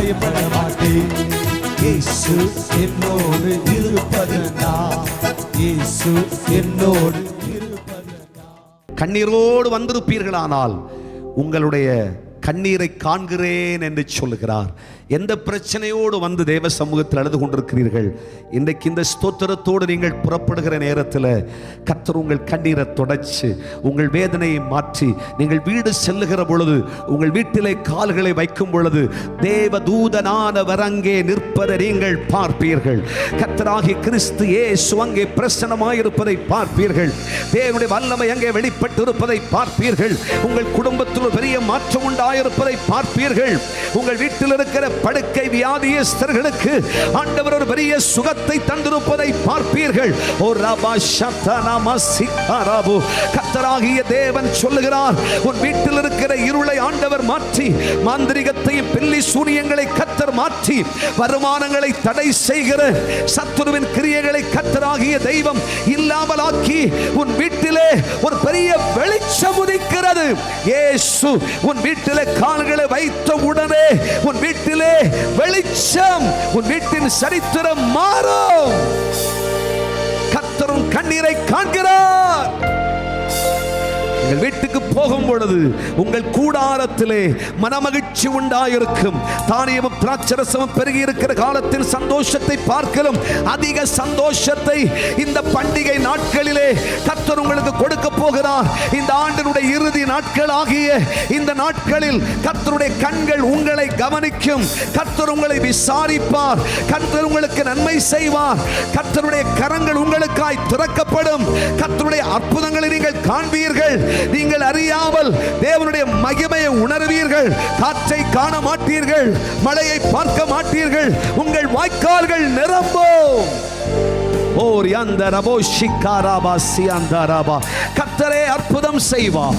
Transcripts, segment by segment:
பயப்பட மாட்டேன். இயேசு என்னோடு இருப்பதனால், இயேசு என்னோடு இருப்பதனால். கண்ணீரோடு வந்திருப்பீர்களானால் உங்களுடைய கண்ணீரை காண்கிறேன் என்று சொல்லுகிறார். எந்த பிரச்சனையோடு வந்து தேவ சமூகத்தில் அழுது கொண்டிருக்கிறீர்கள், இன்றைக்கு இந்த ஸ்தோத்திரத்தோடு நீங்கள் புறப்படுகிற நேரத்தில் கர்த்தர் உங்கள் கண்ணீரை தொடச்சு உங்கள் வேதனையை மாற்றி நீங்கள் வீடு செல்லுகிற பொழுது, உங்கள் வீட்டிலே கால்களை வைக்கும் பொழுது தேவ தூதனானவர் அங்கே நிற்பதை நீங்கள் பார்ப்பீர்கள். கர்த்தராகிய கிறிஸ்து இயேசு அங்கே பிரசன்னமாயிருப்பதை பார்ப்பீர்கள். தேவனுடைய வல்லமை அங்கே வெளிப்பட்டு இருப்பதை பார்ப்பீர்கள். உங்கள் குடும்பத்தில் பெரிய மாற்றம் உண்டாயிருப்பதை பார்ப்பீர்கள். உங்கள் வீட்டில் இருக்கிற படுக்கை வியாதியஸ்தர்களுக்கு ஆண்டவர் ஒரு பெரிய சுகத்தை தந்திருப்பதை பார்ப்பீர்கள். ஓ ரபா ஷத்தனம சிக்கரபு. கர்த்தராகிய தேவன் சொல்லுகிறார், உன் வீட்டில் இருக்கிற இருளை ஆண்டவர் மாற்றி, மாந்திரிகத்தையும் பில்லி சூனியங்களை கர்த்தர் மாற்றி, வருமானங்களை தடை செய்கிற சத்துருவின் கிரியைகளை கர்த்தராகிய தெய்வம் இல்லாமலாக்கி உன் வீட்டிலே ஒரு பெரிய வெளிச்சம் உதிக்கிறது. இயேசு உன் வீட்டிலே கால்களை வைத்த உடனே உன் வீட்டிலே வெளிச்சம், உன் வீட்டின் சரித்திரம் மாறும். கர்த்தரும் கண்ணீரை காண்கிறார். உங்கள் வீட்டுக்கு போகும் பொழுது உங்கள் கூடாரத்திலே மனமகிழ்ச்சி உண்டாயிருக்கும். தானியமும் திராட்சரசமும் பெருகி இருக்கிற காலத்தில் சந்தோஷத்தை பார்க்கலும் அதிக சந்தோஷத்தை இந்த பண்டிகை நாட்களிலே கர்த்தர் உங்களுக்கு கொடுக்க போகிறார். இந்த ஆண்டினுடைய இறுதி நாட்கள் ஆகிய இந்த நாட்களில் கர்த்தருடைய கண்கள் உங்களை கவனிக்கும். கர்த்தர் உங்களை விசாரிப்பார். கர்த்தர் உங்களுக்கு நன்மை செய்வார். கர்த்தருடைய கரங்கள் உங்களுக்காய் திறக்கப்படும். கர்த்தருடைய அற்புதங்களை நீங்கள் காண்பீர்கள். நீங்கள் அறியாமல் தேவனுடைய மகிமையை உணர்வீர்கள். காற்றை காண மாட்டீர்கள், மழையை பார்க்க மாட்டீர்கள். உங்கள் வாய்க்கால்கள் நிரம்பும். ஓர் யந்தரபோ ஷிகாராபா சியந்தரபா. கர்த்தரே அற்புதம் செய்வார்.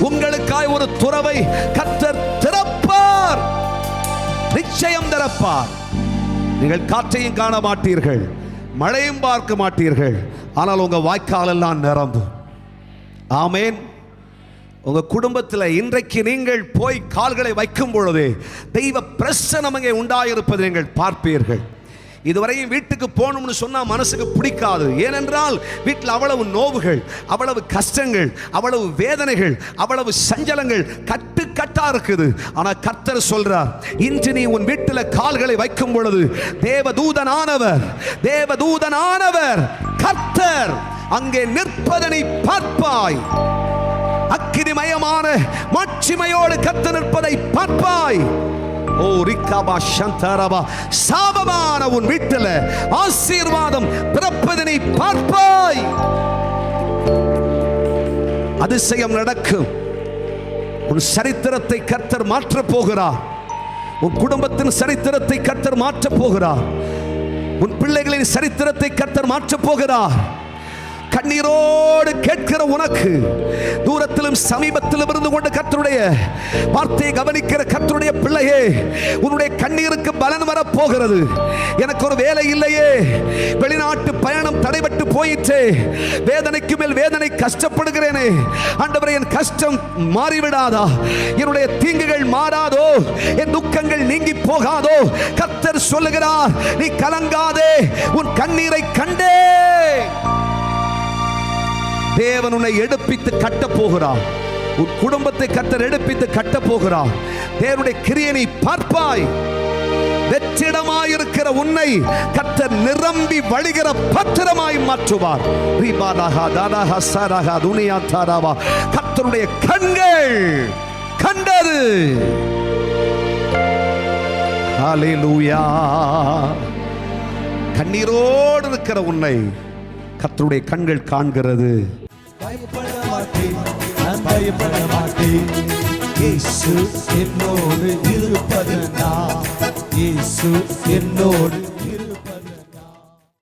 உங்களுக்காய் ஒரு துறவை கர்த்தர் திறப்பார். நிச்சயம் திறப்பார். நீங்கள் காற்றையும் காண மாட்டீர்கள், மழையும் பார்க்க மாட்டீர்கள். ஆனால் உங்க வாய்க்கால் எல்லாம் நிரம்பும். ஆமென். உங்க குடும்பத்தில் இன்றைக்கு நீங்கள் போய் கால்களை வைக்கும் பொழுது தெய்வ பிரசன்னம் அங்கே உண்டாயிருப்பதை நீங்கள் பார்ப்பீர்கள். இதுவரையும் வீட்டுக்கு போகணும்னு சொன்னா மனசுக்கு பிடிக்காது. ஏனென்றால் வீட்டில் அவ்வளவு நோவுகள், அவ்வளவு கஷ்டங்கள், அவ்வளவு வேதனைகள், அவ்வளவு சஞ்சலங்கள் கட்டுக்கட்டா இருக்குது. ஆனா கர்த்தர் சொல்றார், இன்று நீ உன் வீட்டில் கால்களை வைக்கும் பொழுது தேவதூதனானவர் கர்த்தர் அங்கே நிற்பதனை பார்ப்பாய். அக்கினிமயமான மாட்சிமையோடு கர்த்தர் நிற்பதை பார்ப்பாய். ஓ ரிக்காபா சந்தரபா. சாபமான உன் வீட்டில் ஆசீர்வாதம் பிறப்பதனை பார்ப்பாய். அதிசயம் நடக்கும். உன் சரித்திரத்தை கர்த்தர் மாற்றப் போகிறார். உன் குடும்பத்தின் சரித்திரத்தை கர்த்தர் மாற்றப் போகிறார். உன் பிள்ளைகளின் சரித்திரத்தை கர்த்தர் மாற்றப் போகிறார். கண்ணீரோடு கேட்கிற உனக்கு, தூரத்திலும் சமீபத்திலும் இருந்து கொண்டு கர்த்தருடைய வார்த்தையை கவனிக்கிற கர்த்தருடைய பிள்ளையே, உன்னுடைய கண்ணீருக்கு பலன் வரப்போகிறது. எனக்கு ஒரு வேலை இல்லையே, வெளிநாட்டு பயணம் தடைபட்டு போயிற்றே, வேதனைக்கு மேல் வேதனை, கஷ்டப்படுகிறேனே ஆண்டவரே, என் கஷ்டம் மாறிவிடாதா? என்னுடைய தீங்குகள் மாறாதோ? என் துக்கங்கள் நீங்கி போகாதோ? கர்த்தர் சொல்லுகிறார், நீ கலங்காதே, உன் கண்ணீரை கண்டே. தேவன் உன்னை எடுப்பித்து கட்ட போகிறார். உன் குடும்பத்தை கர்த்தர் எடுப்பித்து கட்ட போகிறார். தேவனுடைய கிரியையை பார்ப்பாய். வெற்றிடமாயிருக்கிற உன்னை கர்த்தர் நிரம்பி வழிகிற பத்திரமாய் மாற்றுவார். கர்த்தருடைய கண்கள் கண்டது. ஹல்லேலூயா. கண்ணீரோடு இருக்கிற உன்னை கர்த்தருடைய கண்கள் காண்கிறது. பயப்பட மாட்டேன், நான் பயப்பட மாட்டேன். இயேசு என்னோடு இருப்பதனால், இயேசு என்னோடு